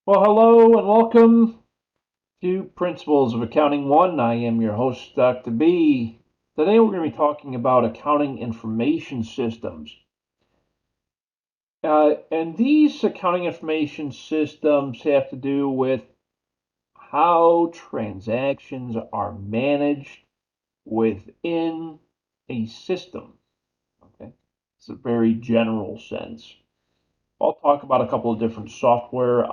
Well, hello and welcome to Principles of Accounting 1. I am your host, Dr. B. Today we're going to be talking about accounting information systems. And these accounting information systems have to do with how transactions are managed within a system. Okay, it's a very general sense. I'll talk about a couple of different software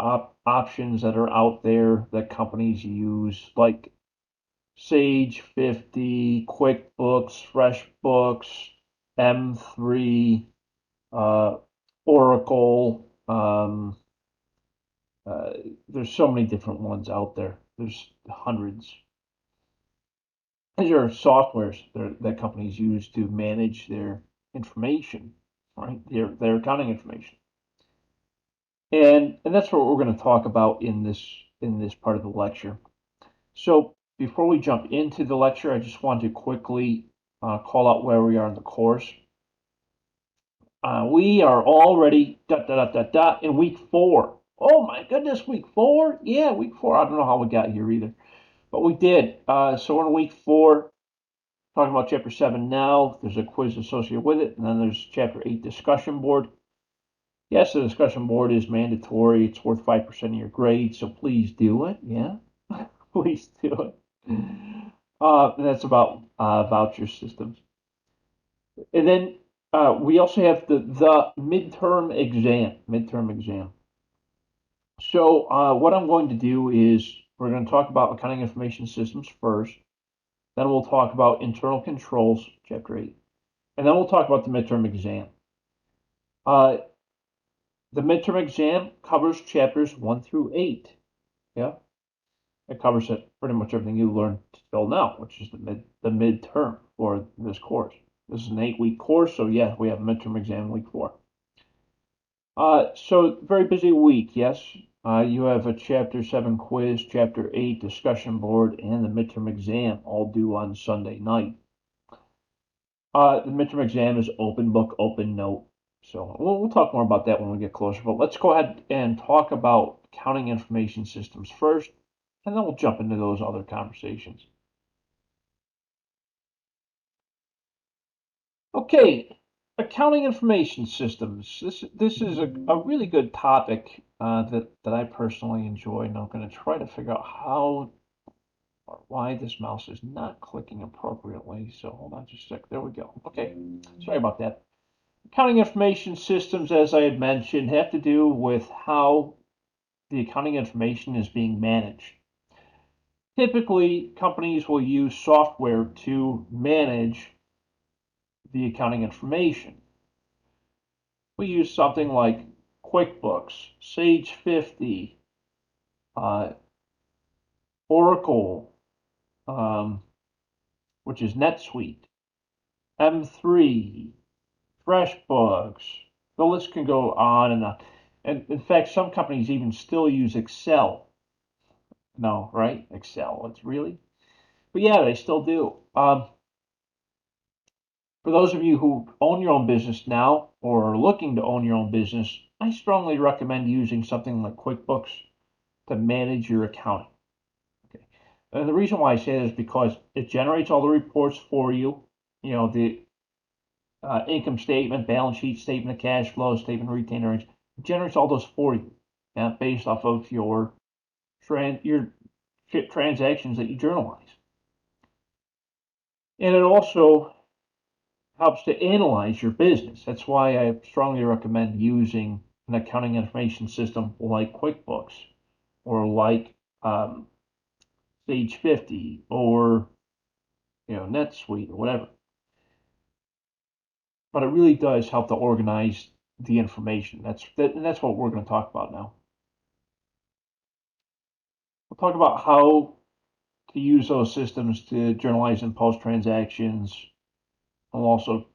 options that are out there that companies use, like Sage 50, QuickBooks, FreshBooks, M3, uh, Oracle. There's so many different ones out there. There's hundreds. These are softwares that companies use to manage their information, right? Their accounting information. And that's what we're going to talk about in this part of the lecture. So before we jump into the lecture, I just want to quickly call out where we are in the course. We are already in week 4. Oh my goodness, week 4? Yeah, week 4. I don't know how we got here either, but we did. So we're in week 4, talking about chapter 7 now. There's a quiz associated with it, and then there's chapter 8 discussion board. Yes, the discussion board is mandatory. It's worth 5% of your grade, so please do it. Yeah, please do it. That's about voucher systems. And then we also have the midterm exam. So what I'm going to do is we're going to talk about accounting information systems first. Then we'll talk about internal controls, chapter 8. And then we'll talk about the midterm exam. The midterm exam covers chapters 1 through 8. Yeah, it covers pretty much everything you learned till now, which is the midterm for this course. This is an 8-week course, so yeah, we have a midterm exam in week 4. So very busy week, yes. You have a chapter 7 quiz, chapter 8 discussion board, and the midterm exam all due on Sunday night. The midterm exam is open book, open note. So we'll talk more about that when we get closer. But let's go ahead and talk about accounting information systems first, and then we'll jump into those other conversations. Okay, accounting information systems. This is a really good topic that I personally enjoy, and I'm going to try to figure out how or why this mouse is not clicking appropriately. So hold on just a sec. There we go. Okay, sorry about that. Accounting information systems, as I had mentioned, have to do with how the accounting information is being managed. Typically, companies will use software to manage the accounting information. We use something like QuickBooks, Sage 50, Oracle, which is NetSuite, M3, FreshBooks. The list can go on and on. And in fact, some companies even still use Excel. No, right? Excel. It's really? But yeah, they still do. For those of you who own your own business now or are looking to own your own business, I strongly recommend using something like QuickBooks to manage your accounting. Okay. And the reason why I say that is because it generates all the reports for you. You know, the income statement, balance sheet, statement of cash flow, statement of retained earnings. It generates all those for you, based off of your transactions that you journalize. And it also helps to analyze your business. That's why I strongly recommend using an accounting information system like QuickBooks or like Sage 50 or NetSuite or whatever. But it really does help to organize the information. And that's what we're going to talk about now. We'll talk about how to use those systems to journalize and post transactions. We'll also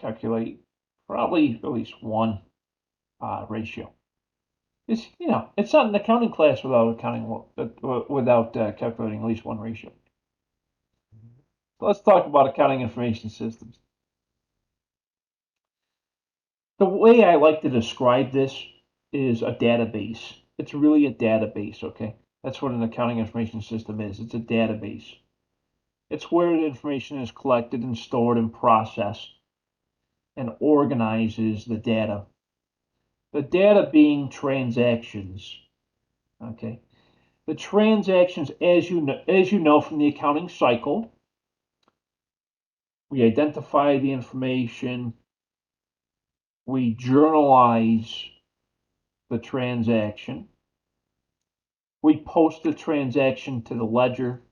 calculate probably at least one ratio. It's not an accounting class without calculating at least one ratio. So let's talk about accounting information systems. The way I like to describe this is a database. It's really a database, okay? That's what an accounting information system is. It's a database. It's where the information is collected and stored and processed and organizes the data. The data being transactions, okay? The transactions, as you know from the accounting cycle, we identify the information, we journalize the transaction, we post the transaction to the ledger,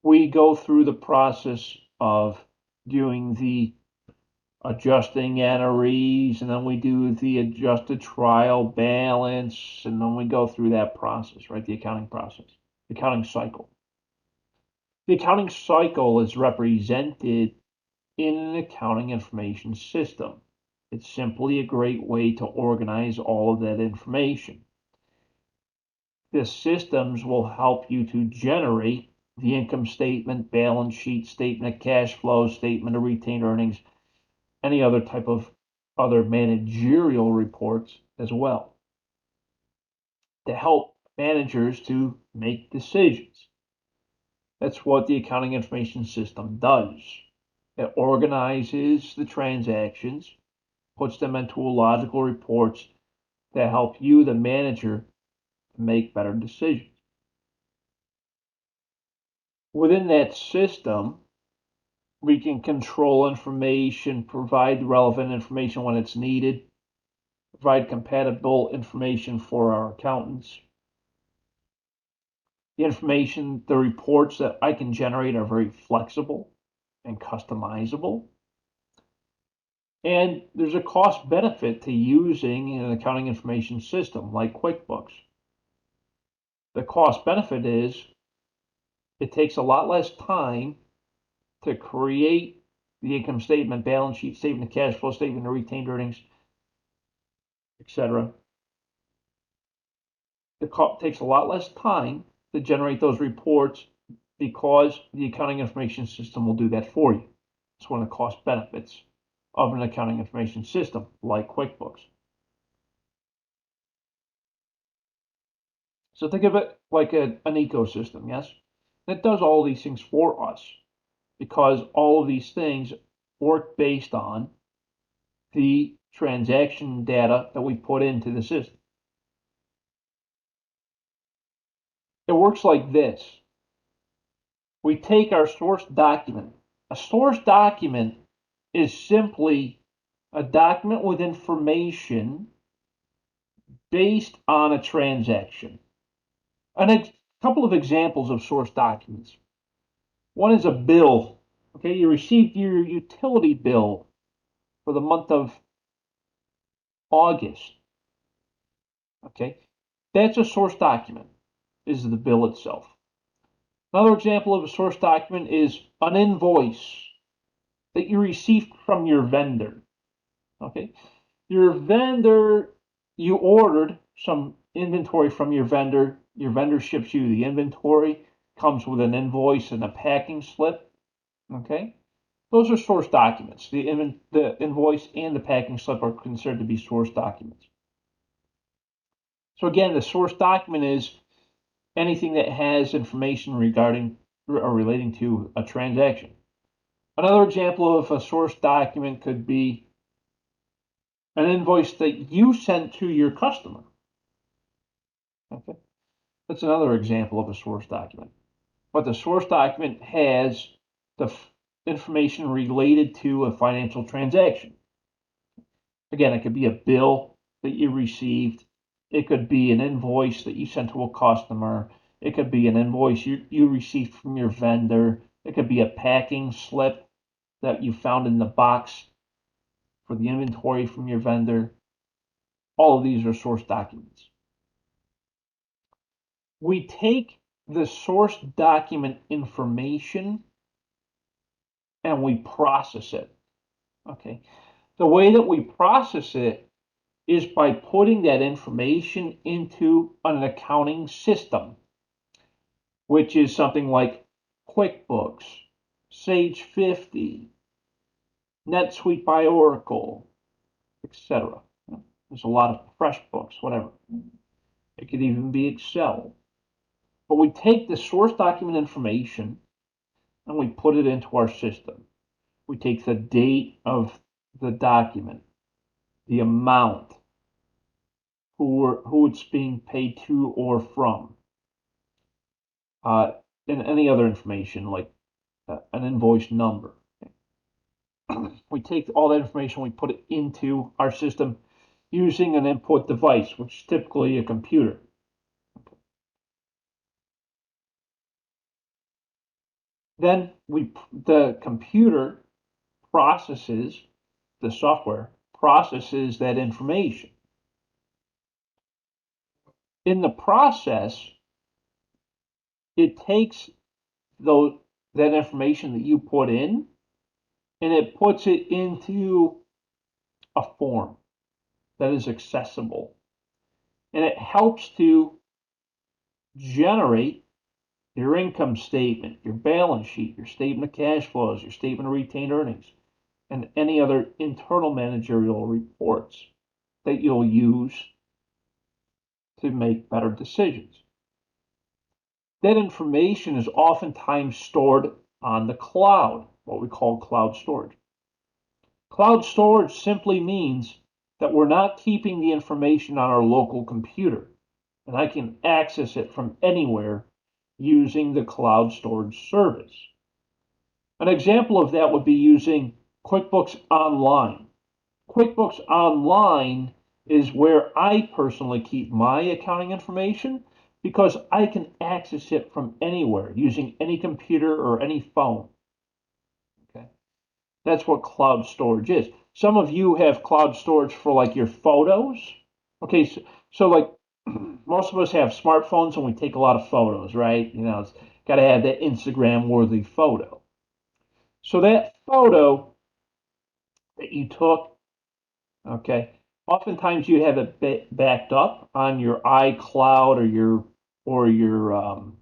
we go through the process of doing the adjusting entries, and then we do the adjusted trial balance, and then we go through that process, right? The accounting process, the accounting cycle. The accounting cycle is represented in an accounting information system. It's simply a great way to organize all of that information. The systems will help you to generate the income statement, balance sheet, statement of cash flow, statement of retained earnings, any other type of other managerial reports as well, to help managers to make decisions. That's what the accounting information system does. It organizes the transactions, puts them into logical reports that help you, the manager, make better decisions. Within that system, we can control information, provide relevant information when it's needed, provide compatible information for our accountants. The information, the reports that I can generate are very flexible and customizable. And there's a cost benefit to using an accounting information system like QuickBooks. The cost benefit is it takes a lot less time to create the income statement, balance sheet, statement of cash flow, statement of retained earnings, etc. It takes a lot less time to generate those reports because the accounting information system will do that for you. It's one of the cost benefits of an accounting information system like QuickBooks. So think of it like an ecosystem, yes? That does all these things for us because all of these things work based on the transaction data that we put into the system. It works like this. We take our source document. A source document is simply a document with information based on a transaction. And a couple of examples of source documents. One is a bill. Okay, you received your utility bill for the month of August. Okay, that's a source document, is the bill itself. Another example of a source document is an invoice that you received from your vendor. Okay, your vendor, you ordered some inventory from your vendor ships you the inventory, comes with an invoice and a packing slip. Okay, those are source documents. The invoice and the packing slip are considered to be source documents. So again, the source document is anything that has information regarding or relating to a transaction. Another example of a source document could be an invoice that you sent to your customer. Okay, that's another example of a source document. But the source document has the information related to a financial transaction. Again, it could be a bill that you received. It could be an invoice that you sent to a customer. It could be an invoice you received from your vendor. It could be a packing slip that you found in the box for the inventory from your vendor. All of these are source documents. We take the source document information and we process it. Okay. The way that we process it is by putting that information into an accounting system, which is something like QuickBooks, Sage 50, NetSuite by Oracle, etc. There's a lot of FreshBooks, whatever. It could even be Excel. But we take the source document information and we put it into our system. We take the date of the document, the amount, who it's being paid to or from, and any other information like an invoice number. We take all that information, we put it into our system using an input device, which is typically a computer. Then the computer processes, the software processes that information. In the process, it takes that information that you put in and it puts it into a form that is accessible. And it helps to generate your income statement, your balance sheet, your statement of cash flows, your statement of retained earnings, and any other internal managerial reports that you'll use to make better decisions. That information is oftentimes stored on the cloud, what we call cloud storage. Cloud storage simply means that we're not keeping the information on our local computer, and I can access it from anywhere using the cloud storage service. An example of that would be using QuickBooks Online. QuickBooks Online is where I personally keep my accounting information because I can access it from anywhere using any computer or any phone. Okay, that's what cloud storage is. Some of you have cloud storage for like your photos. Okay, so like most of us have smartphones and we take a lot of photos, right? You know, it's got to have that Instagram worthy photo. So that photo that you took, okay, oftentimes you have it backed up on your iCloud or your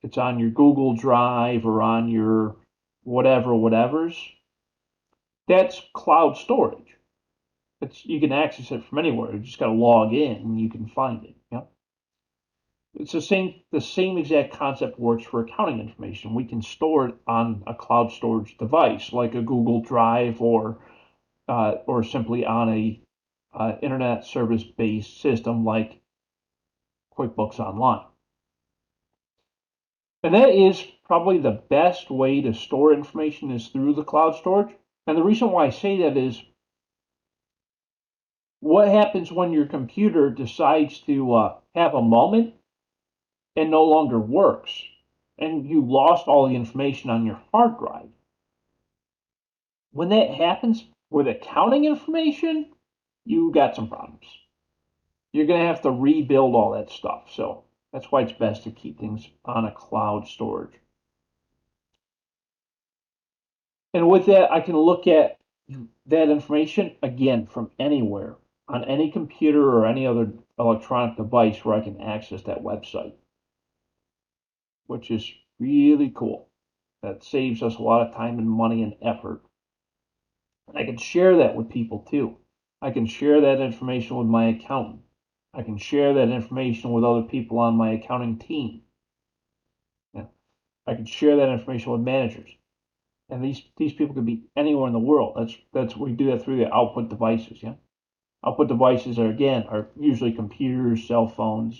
it's on your Google Drive or on your whatever's. That's cloud storage. You can access it from anywhere. You just got to log in and you can find it. Yeah. It's the same exact concept works for accounting information. We can store it on a cloud storage device like a Google Drive or simply on a internet service based system like QuickBooks Online. And that is probably the best way to store information is through the cloud storage. And the reason why I say that is what happens when your computer decides to have a moment and no longer works, and you lost all the information on your hard drive. When that happens with accounting information, you got some problems. You're going to have to rebuild all that stuff. So that's why it's best to keep things on a cloud storage. And with that, I can look at that information again from anywhere on any computer or any other electronic device where I can access that website, which is really cool. That saves us a lot of time and money and effort. And I can share that with people too. I can share that information with my accountant. I can share that information with other people on my accounting team. Yeah. I can share that information with managers. And these people could be anywhere in the world. That's we do that through the output devices. Yeah, output devices are usually computers, cell phones,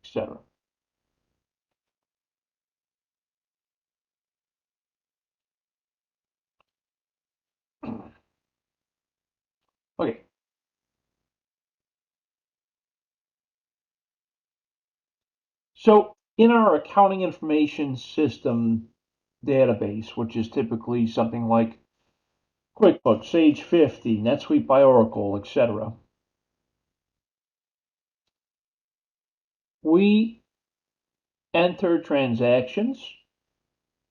etc. Okay, so in our accounting information system database, which is typically something like QuickBooks, Sage 50, NetSuite by Oracle, etc., we enter transactions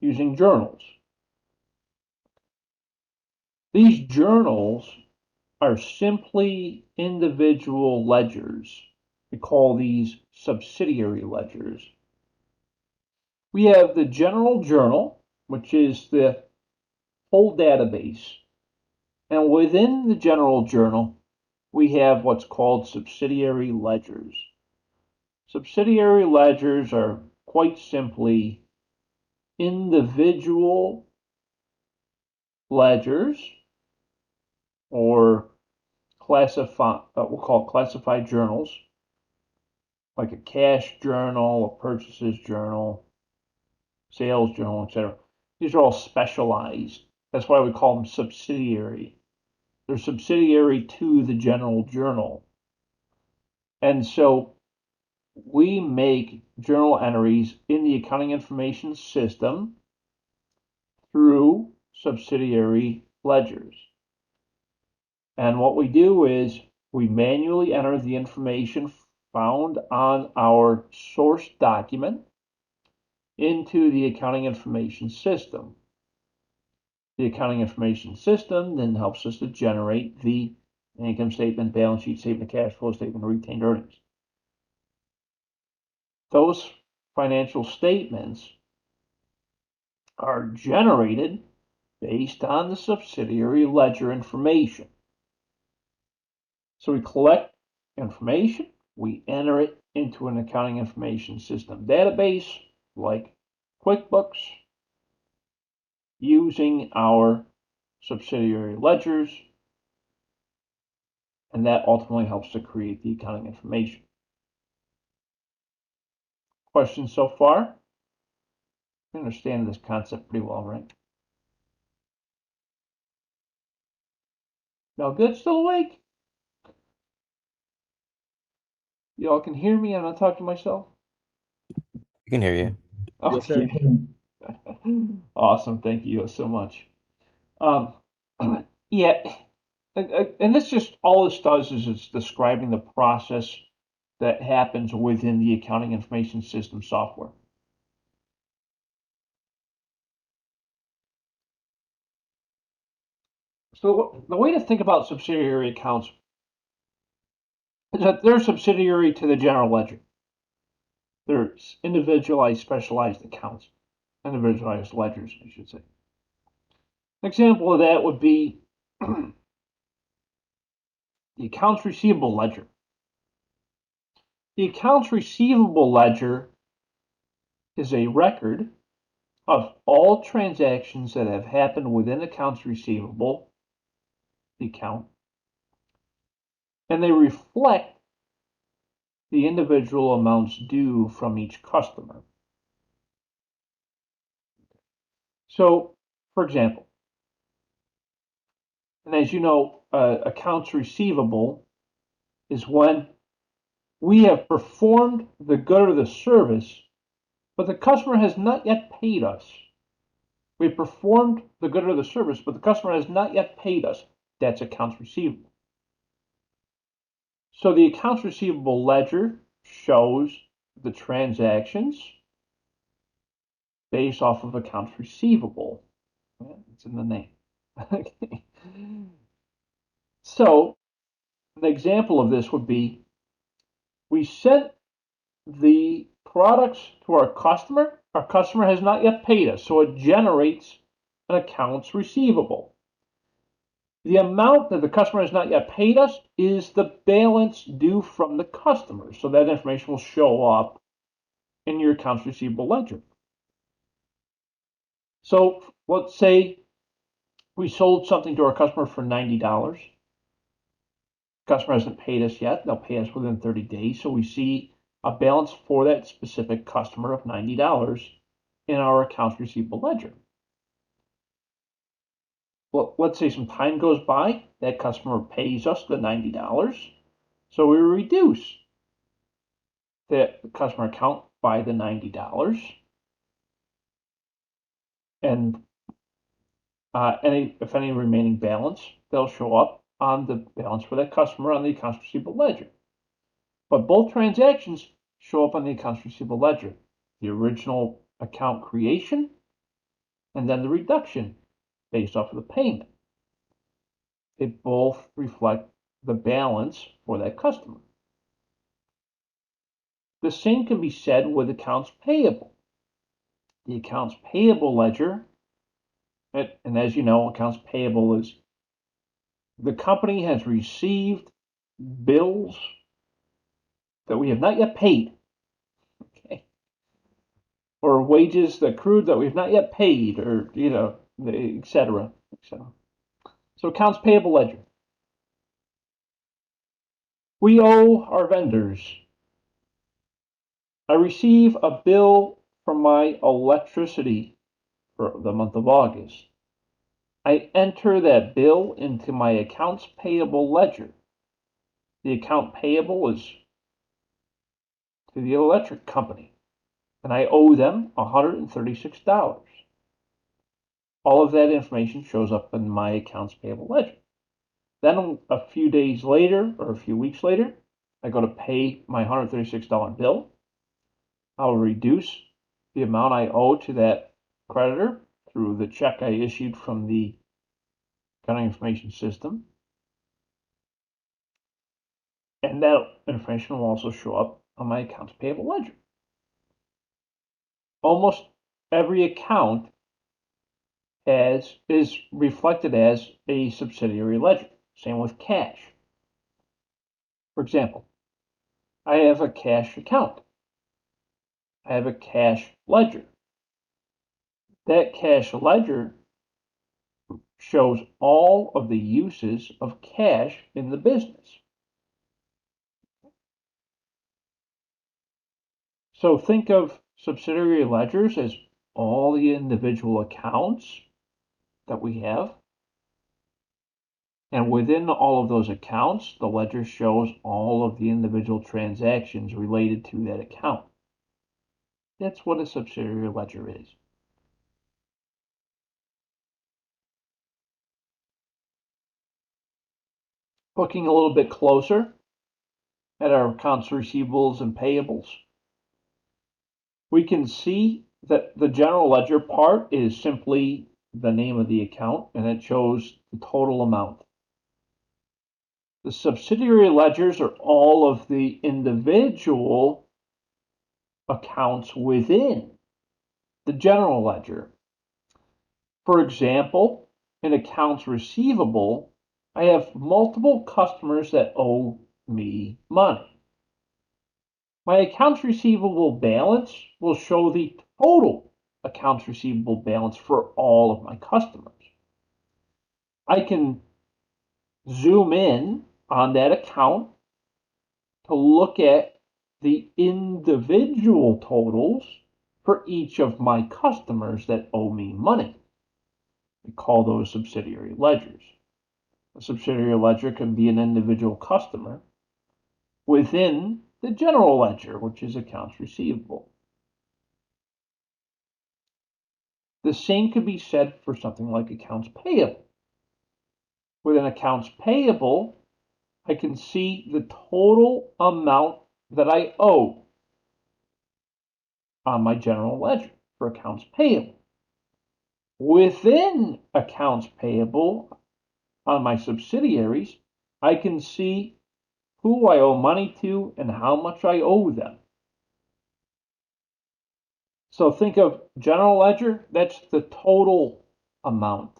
using journals. These journals are simply individual ledgers. We call these subsidiary ledgers. We have the general journal, which is the whole database. And within the general journal, we have what's called subsidiary ledgers. Subsidiary ledgers are quite simply individual ledgers, or we'll call it classified journals, like a cash journal, a purchases journal, sales journal, etc. These are all specialized. That's why we call them subsidiary. They're subsidiary to the general journal. And so we make journal entries in the accounting information system through subsidiary ledgers. And what we do is we manually enter the information found on our source document into the accounting information system. The accounting information system then helps us to generate the income statement, balance sheet, statement of cash flow, statement of retained earnings. Those financial statements are generated based on the subsidiary ledger information. So we collect information, we enter it into an accounting information system database like QuickBooks using our subsidiary ledgers, and that ultimately helps to create the accounting information. Questions so far? I understand this concept pretty well, right? Now, good? Still awake? You all can hear me? I'm not talking to myself? I can hear you. Okay. Yes, awesome. Thank you so much. Yeah, and this just, all this does is it's describing the process that happens within the accounting information system software. So the way to think about subsidiary accounts is that they're subsidiary to the general ledger. They're individualized, specialized accounts, individualized ledgers, I should say. An example of that would be the accounts receivable ledger. The accounts receivable ledger is a record of all transactions that have happened within accounts receivable, the account, and they reflect the individual amounts due from each customer. So, for example, and as you know, accounts receivable is when we have performed the good or the service, but the customer has not yet paid us. We performed the good or the service, but the customer has not yet paid us. That's accounts receivable. So the accounts receivable ledger shows the transactions based off of accounts receivable. It's in the name. Okay. So an example of this would be we sent the products to our customer. Our customer has not yet paid us, so it generates an accounts receivable. The amount that the customer has not yet paid us is the balance due from the customer. So that information will show up in your accounts receivable ledger. So let's say we sold something to our customer for $90. Customer hasn't paid us yet. They'll pay us within 30 days. So we see a balance for that specific customer of $90 in our accounts receivable ledger. Well, let's say some time goes by, that customer pays us the $90. So we reduce the customer account by the $90. And if any remaining balance, they'll show up on the balance for that customer on the accounts receivable ledger. But both transactions show up on the accounts receivable ledger. The original account creation and then the reduction based off of the payment. They both reflect the balance for that customer. The same can be said with accounts payable. The accounts payable ledger, and as you know, accounts payable is the company has received bills that we have not yet paid, okay, or wages that accrued that we have not yet paid, or et cetera, et cetera. So accounts payable ledger. We owe our vendors. I receive a bill from my electricity for the month of August. I enter that bill into my accounts payable ledger. The account payable is to the electric company, and I owe them $136. All of that information shows up in my accounts payable ledger. Then a few days later, or a few weeks later, I go to pay my $136 bill. I'll reduce the amount I owe to that creditor through the check I issued from the accounting information system. And that information will also show up on my accounts payable ledger. Almost every account is reflected as a subsidiary ledger. Same with cash. For example, I have a cash account. I have a cash ledger. That cash ledger shows all of the uses of cash in the business. So think of subsidiary ledgers as all the individual accounts that we have. And within all of those accounts, the ledger shows all of the individual transactions related to that account. That's what a subsidiary ledger is. Looking a little bit closer at our accounts receivables and payables, we can see that the general ledger part is simply the name of the account, and it shows the total amount. The subsidiary ledgers are all of the individual accounts within the general ledger. For example, in accounts receivable, I have multiple customers that owe me money. My accounts receivable balance will show the total accounts receivable balance for all of my customers. I can zoom in on that account to look at the individual totals for each of my customers that owe me money. We call those subsidiary ledgers. A subsidiary ledger can be an individual customer within the general ledger, which is accounts receivable. The same could be said for something like accounts payable. Within accounts payable, I can see the total amount that I owe on my general ledger for accounts payable. Within accounts payable, on my subsidiaries, I can see who I owe money to and how much I owe them. So think of general ledger, that's the total amount.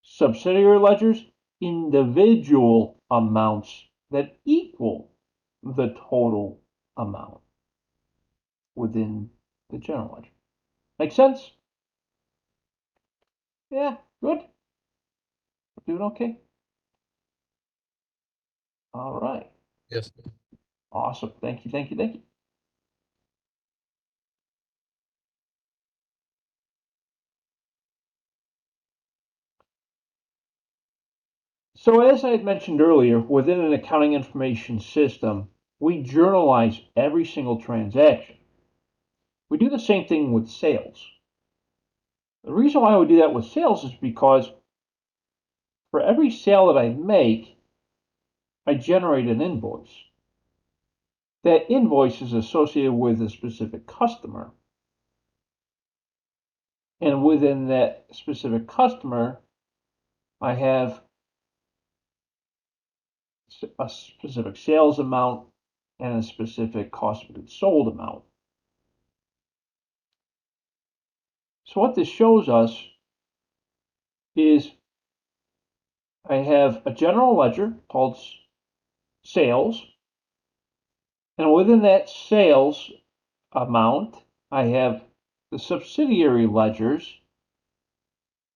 Subsidiary ledgers, individual amounts that equal the total amount within the general ledger. Make sense? Yeah, good. Doing okay? All right. Yes. Awesome. Thank you, thank you, thank you. So as I had mentioned earlier, within an accounting information system, we journalize every single transaction. We do the same thing with sales. The reason why we do that with sales is because for every sale that I make, I generate an invoice. That invoice is associated with a specific customer. And within that specific customer, I have a specific sales amount and a specific cost of goods sold amount. So what this shows us is I have a general ledger called sales, and within that sales amount, I have the subsidiary ledgers,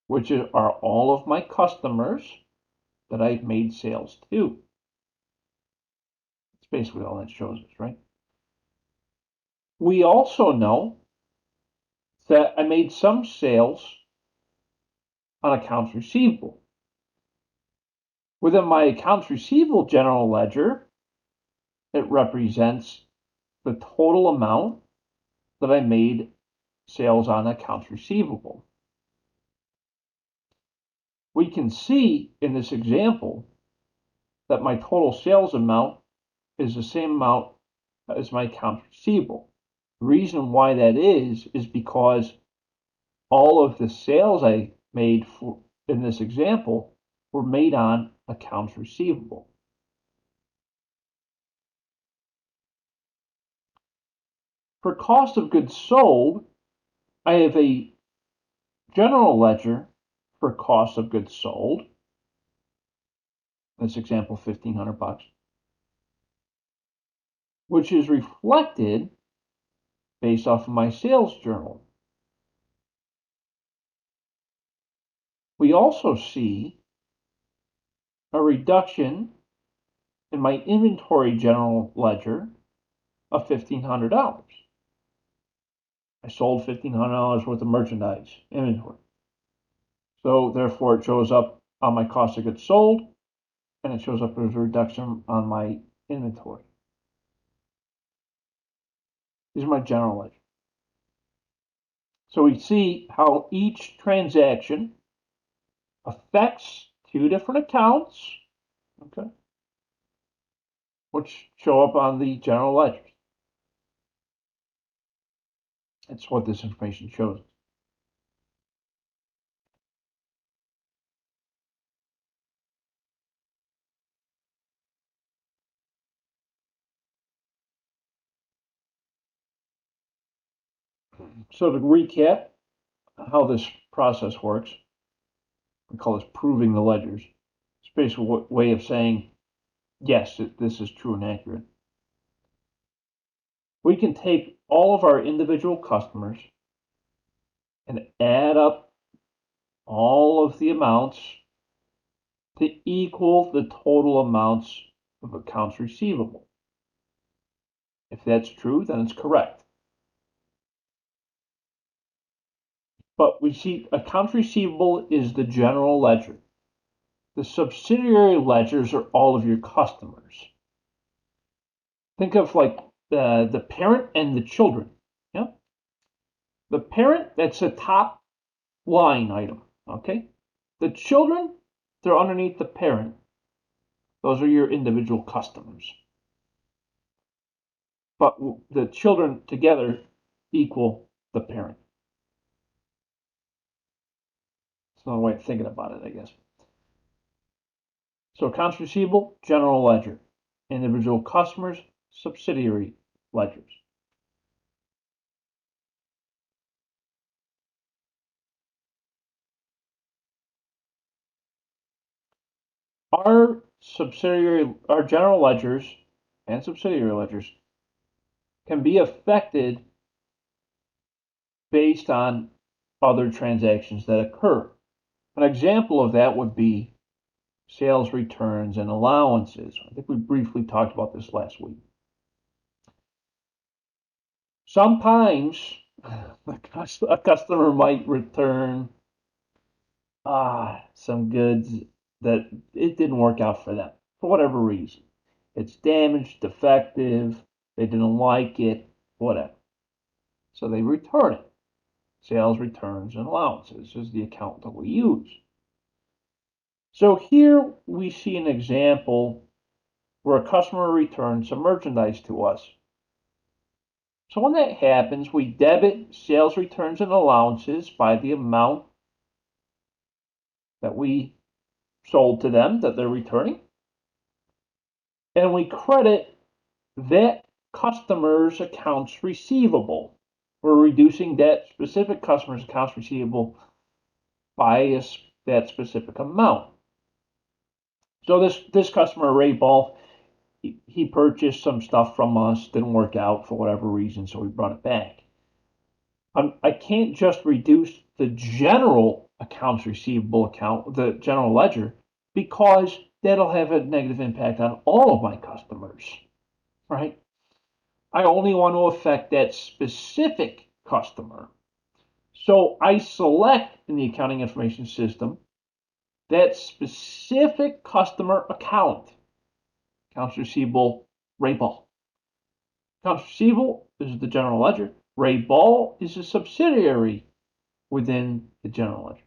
which are all of my customers that I've made sales to. That's basically all that shows us, right? We also know that I made some sales on accounts receivable. Within my accounts receivable general ledger, it represents the total amount that I made sales on accounts receivable. We can see in this example that my total sales amount is the same amount as my accounts receivable. The reason why that is because all of the sales I made in this example were made on accounts receivable. For cost of goods sold, I have a general ledger for cost of goods sold. In this example, $1,500, which is reflected based off of my sales journal. We also see a reduction in my inventory general ledger of $1,500. I sold $1,500 worth of merchandise inventory. So therefore it shows up on my cost of goods sold, and it shows up as a reduction on my inventory. These are my general ledger. So we see how each transaction affects two different accounts, okay, which show up on the general ledger. That's what this information shows. So to recap how this process works, we call this proving the ledgers. It's basically a way of saying, yes, this is true and accurate. We can take all of our individual customers and add up all of the amounts to equal the total amounts of accounts receivable. If that's true, then it's correct. But we see accounts receivable is the general ledger. The subsidiary ledgers are all of your customers. Think of like the parent and the children. Yeah? The parent, that's the top line item. Okay? The children, they're underneath the parent. Those are your individual customers. But the children together equal the parent. It's another way of thinking about it, I guess. So accounts receivable, general ledger. Individual customers, subsidiary ledgers. Our general ledgers and subsidiary ledgers can be affected based on other transactions that occur. An example of that would be sales returns and allowances. I think we briefly talked about this last week. Sometimes a customer might return some goods that it didn't work out for them for whatever reason. It's damaged, defective, they didn't like it, whatever. So they return it. Sales returns and allowances is the account that we use. So here we see an example where a customer returns some merchandise to us. So when that happens, we debit sales returns and allowances by the amount that we sold to them that they're returning. And we credit that customer's accounts receivable. We're reducing that specific customer's accounts receivable by that specific amount. So this customer, Ray Ball, he purchased some stuff from us, didn't work out for whatever reason, so we brought it back. I can't just reduce the general accounts receivable account, the general ledger, because that'll have a negative impact on all of my customers, right? I only want to affect that specific customer. So I select in the accounting information system that specific customer account, accounts receivable, Ray Ball. Accounts receivable is the general ledger. Ray Ball is a subsidiary within the general ledger.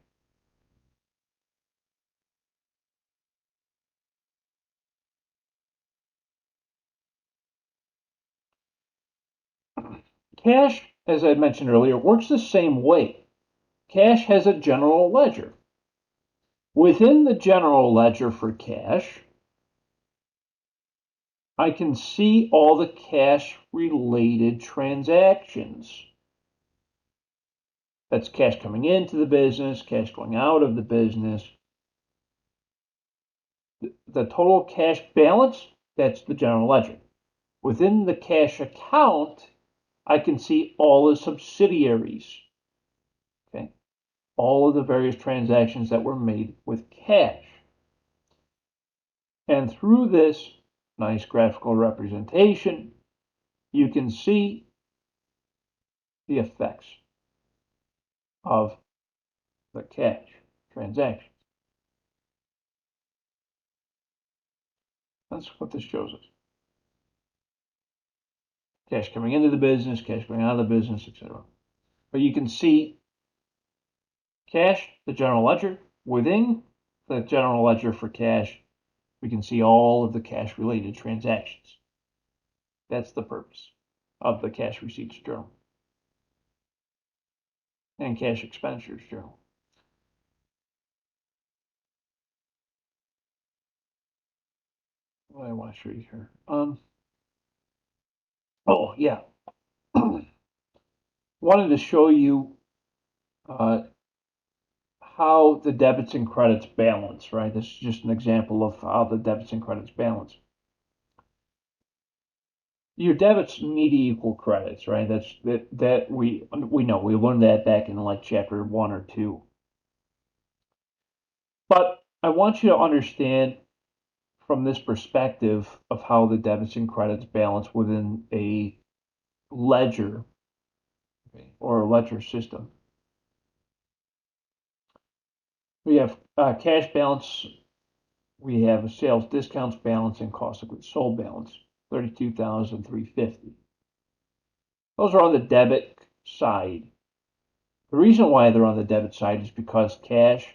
Cash, as I mentioned earlier, works the same way. Cash has a general ledger. Within the general ledger for cash, I can see all the cash related transactions. That's cash coming into the business, cash going out of the business. The total cash balance, that's the general ledger. Within the cash account, I can see all the subsidiaries. Okay, all of the various transactions that were made with cash. And through this nice graphical representation, you can see the effects of the cash transactions. That's what this shows us. Cash coming into the business, cash going out of the business, etc. But you can see cash, the general ledger. Within the general ledger for cash, we can see all of the cash related transactions. That's the purpose of the cash receipts journal and cash expenditures journal. What do I want to show you here? Oh yeah, wanted to show you how the debits and credits balance, right? This is just an example of how the debits and credits balance. Your debits need to equal credits, right? That we know. We learned that back in like chapter 1 or 2. But I want you to understand from this perspective of how the debits and credits balance within a ledger, okay, or a ledger system. We have cash balance, we have a sales discounts balance and cost of goods sold balance, 32,350. Those are on the debit side. The reason why they're on the debit side is because cash,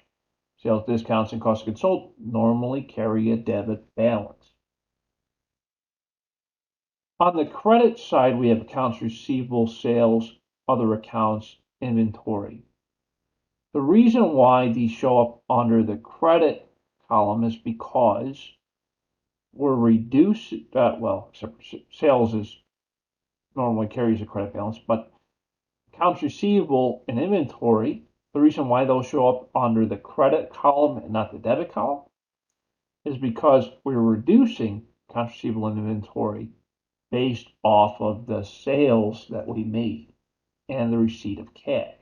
sales discounts, and cost of goods sold normally carry a debit balance. On the credit side, we have accounts receivable, sales, other accounts, inventory. The reason why these show up under the credit column is because we're reducing, except sales is normally carries a credit balance, but accounts receivable and inventory, the reason why those show up under the credit column and not the debit column is because we're reducing accounts receivable and inventory based off of the sales that we made and the receipt of cash.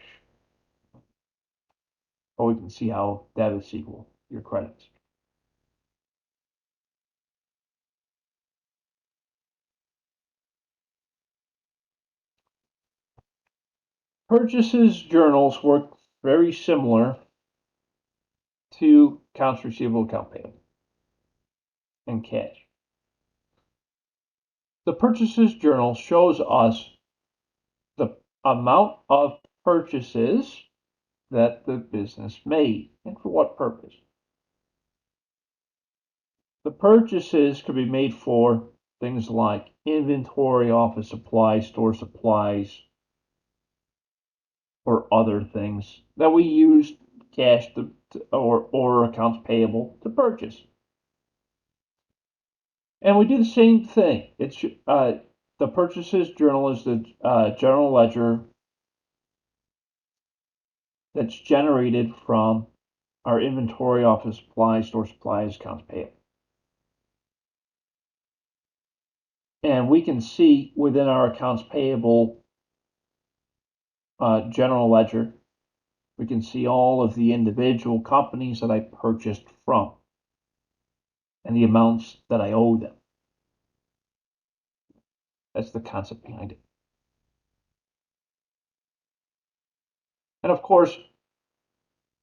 Or we can see how debits equal your credits. Purchases journals work very similar to accounts receivable, account payable, and cash. The purchases journal shows us the amount of purchases that the business made and for what purpose. The purchases could be made for things like inventory, office supplies, store supplies, or other things that we use cash or accounts payable to purchase. And we do the same thing. It's the purchases journal is the general ledger that's generated from our inventory, office supplies, store supplies, accounts payable. And we can see within our accounts payable general ledger, we can see all of the individual companies that I purchased from and the amounts that I owe them. That's the concept behind it. And of course,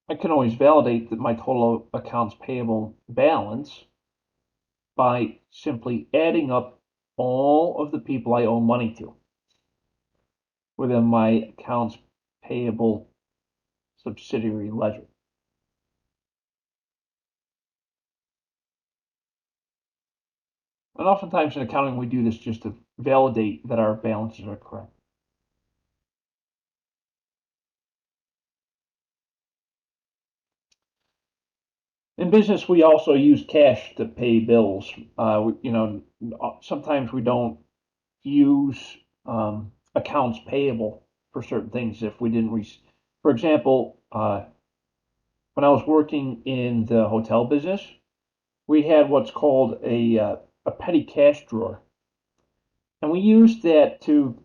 I can always validate that my total accounts payable balance by simply adding up all of the people I owe money to within my accounts payable subsidiary ledger. And oftentimes in accounting, we do this just to validate that our balances are correct. In business, we also use cash to pay bills. Sometimes we don't use accounts payable for certain things if we didn't. For example, when I was working in the hotel business, we had what's called a petty cash drawer, and we used that to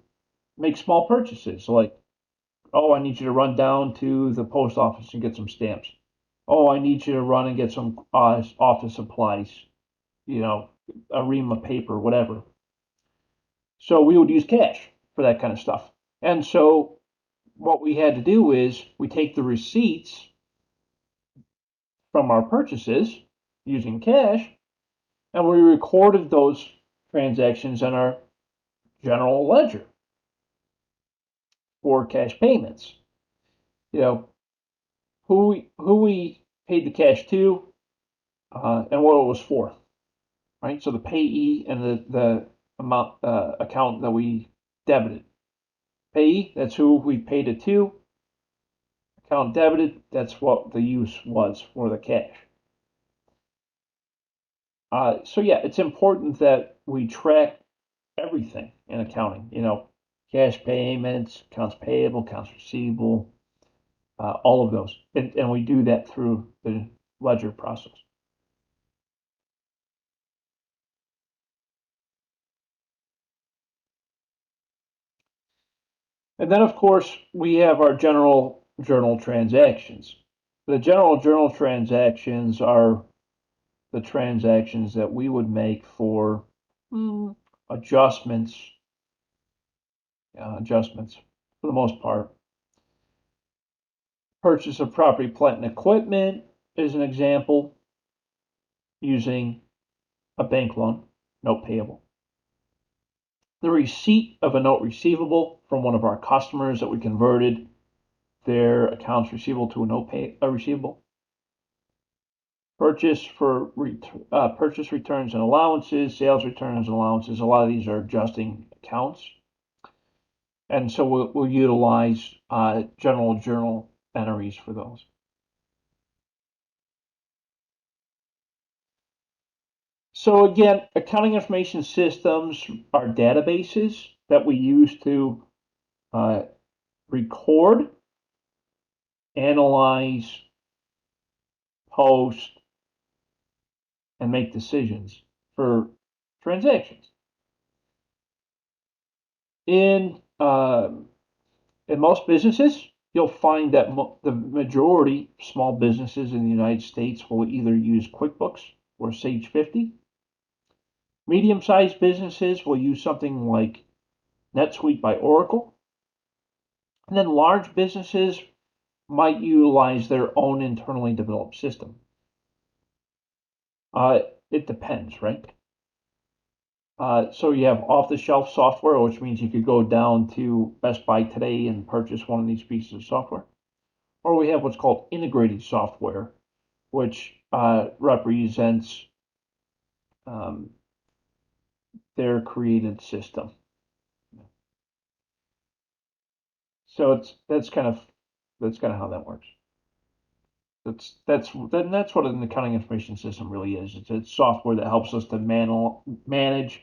make small purchases, like, oh, I need you to run down to the post office and get some stamps. Oh, I need you to run and get some office supplies, a ream of paper, whatever. So we would use cash for that kind of stuff. And so what we had to do is we take the receipts from our purchases using cash, and we recorded those transactions in our general ledger for cash payments. Who we paid the cash to, and what it was for, right? So the payee and the amount account that we debited. Payee, that's who we paid it to. Account debited, that's what the use was for the cash. So yeah, it's important that we track everything in accounting. Cash payments, accounts payable, accounts receivable, all of those, and we do that through the ledger process. And then, of course, we have our general journal transactions. The general journal transactions are the transactions that we would make for adjustments for the most part. Purchase of property, plant, and equipment is an example using a bank loan, note payable. The receipt of a note receivable from one of our customers that we converted their accounts receivable to a receivable. Purchase returns and allowances, sales returns and allowances. A lot of these are adjusting accounts, and so we'll utilize general journal entries for those. So again, accounting information systems are databases that we use to record, analyze, post, and make decisions for transactions. In most businesses, you'll find that the majority of small businesses in the United States will either use QuickBooks or Sage 50. Medium-sized businesses will use something like NetSuite by Oracle. And then large businesses might utilize their own internally developed system. It depends, right? So you have off-the-shelf software, which means you could go down to Best Buy today and purchase one of these pieces of software. Or we have what's called integrated software, which represents their created system. So that's kind of how that works. That's what an accounting information system really is. It's software that helps us to manage,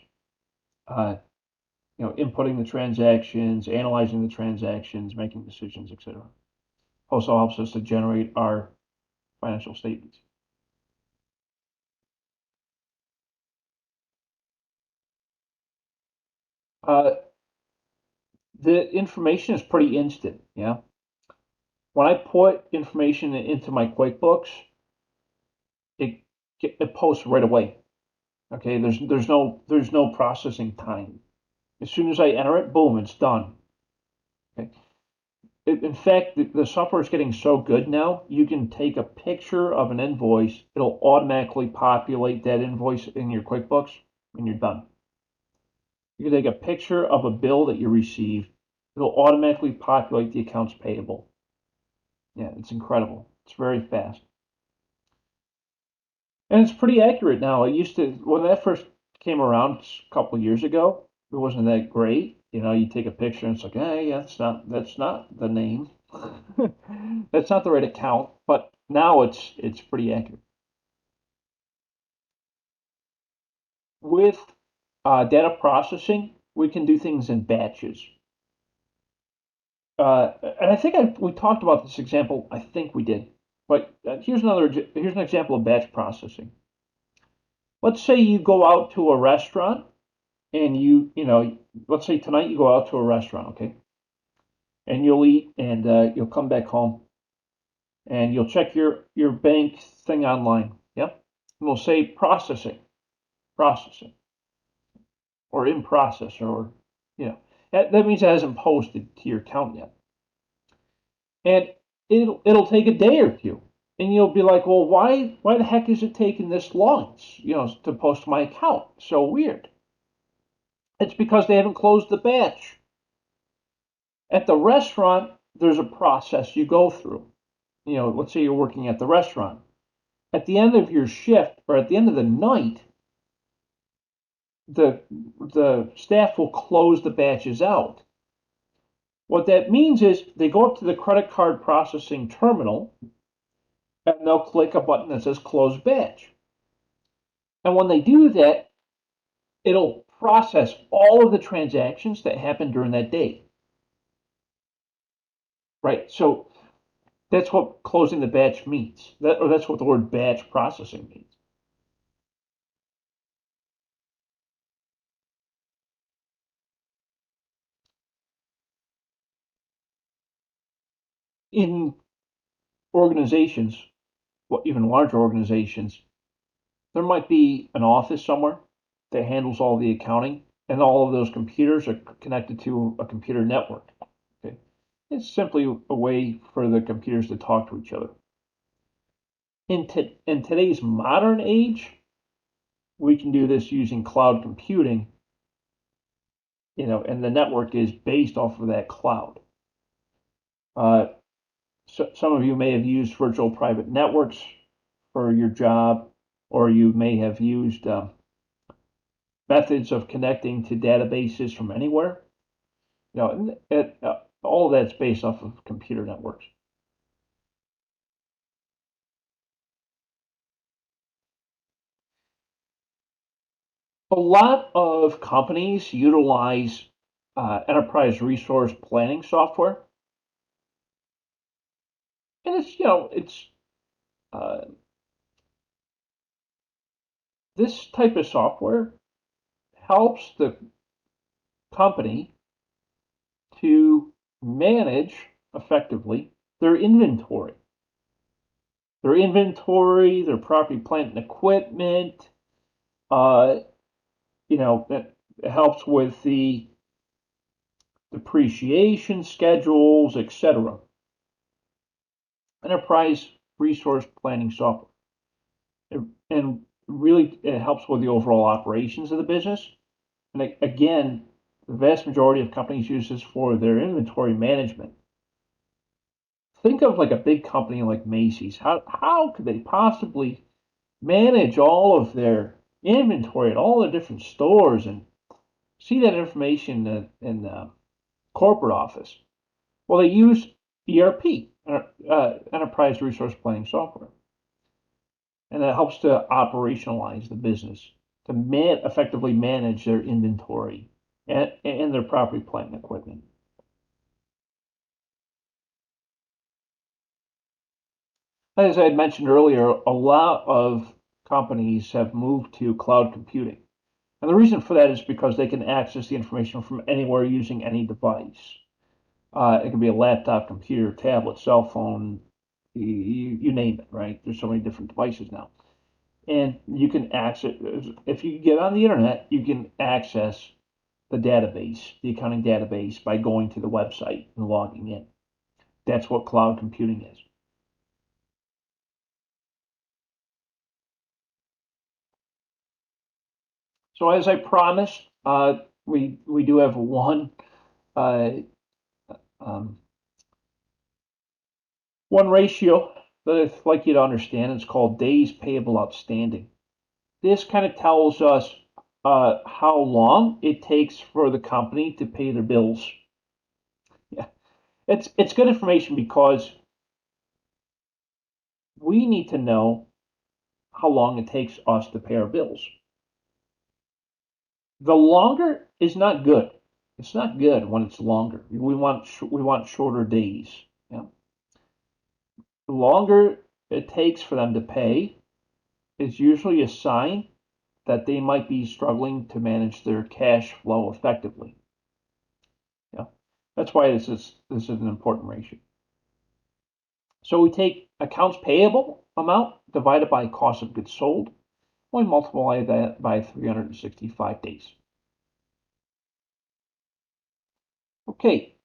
inputting the transactions, analyzing the transactions, making decisions, etc. Also helps us to generate our financial statements. The information is pretty instant. Yeah. When I put information into my QuickBooks, it it posts right away. Okay. There's no processing time. As soon as I enter it, boom, it's done. Okay. In fact, the software is getting so good now, you can take a picture of an invoice, it'll automatically populate that invoice in your QuickBooks, and you're done. You can take a picture of a bill that you receive, it'll automatically populate the accounts payable. Yeah, it's incredible. It's very fast. And it's pretty accurate now. It used to, when that first came around a couple of years ago, it wasn't that great. You take a picture and it's like, hey, that's not the name. That's not the right account. But now it's pretty accurate. With data processing, we can do things in batches. And I think we talked about this example. I think we did. But here's an example of batch processing. Let's say you go out to a restaurant and let's say tonight you go out to a restaurant, okay, and you'll eat and you'll come back home and you'll check your bank thing online, yeah, and we'll say processing, or in process, or that means it hasn't posted to your account yet, and it'll take a day or two, and you'll be like, well, why the heck is it taking this long, to post to my account? So weird. It's because they haven't closed the batch. At the restaurant, there's a process you go through. Let's say you're working at the restaurant. At the end of your shift or at the end of the night, the staff will close the batches out. What that means is they go up to the credit card processing terminal and they'll click a button that says close batch. And when they do that, it'll process all of the transactions that happened during that day. Right? So that's what closing the batch means. That's what the word batch processing means. In organizations, well, even larger organizations, there might be an office somewhere that handles all the accounting, and all of those computers are connected to a computer network. Okay, it's simply a way for the computers to talk to each other. In today's modern age, we can do this using cloud computing, and the network is based off of that cloud. So some of you may have used virtual private networks for your job, or you may have used methods of connecting to databases from anywhere. All of that's based off of computer networks. A lot of companies utilize enterprise resource planning software, and it's uh, this type of software helps the company to manage effectively their property, plant, and equipment. Uh, it helps with the depreciation schedules, etc. Enterprise resource planning software. And really, it helps with the overall operations of the business. And again, the vast majority of companies use this for their inventory management. Think of like a big company like Macy's. How could they possibly manage all of their inventory at all the different stores and see that information in the corporate office? Well, they use ERP, Enterprise Resource Planning software, and that helps to operationalize the business to effectively manage their inventory and their property, plant, and equipment. As I had mentioned earlier, a lot of companies have moved to cloud computing. And the reason for that is because they can access the information from anywhere using any device. It can be a laptop, computer, tablet, cell phone, you name it, right? There's so many different devices now. And you can access, if you get on the internet, you can access the database, the accounting database, by going to the website and logging in. That's what cloud computing is. So as I promised, we do have uh, um, one ratio that I'd like you to understand. It's called days payable outstanding. This kind of tells us how long it takes for the company to pay their bills. Yeah, it's good information because we need to know how long it takes us to pay our bills. The longer is not good. It's not good when it's longer. We want shorter days. Yeah. The longer it takes for them to pay is usually a sign that they might be struggling to manage their cash flow effectively. Yeah. That's why this is an important ratio. So we take accounts payable amount divided by cost of goods sold. We multiply that by 365 days. Okay,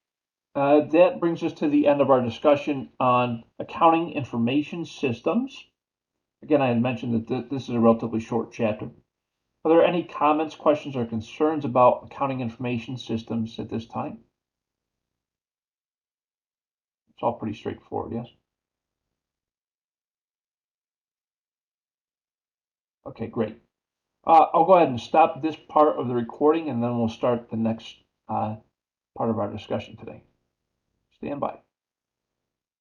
that brings us to the end of our discussion on accounting information systems. Again, I had mentioned that this is a relatively short chapter. Are there any comments, questions, or concerns about accounting information systems at this time? It's all pretty straightforward, yes? Okay, great. I'll go ahead and stop this part of the recording, and then we'll start the next part of our discussion today. Stand by.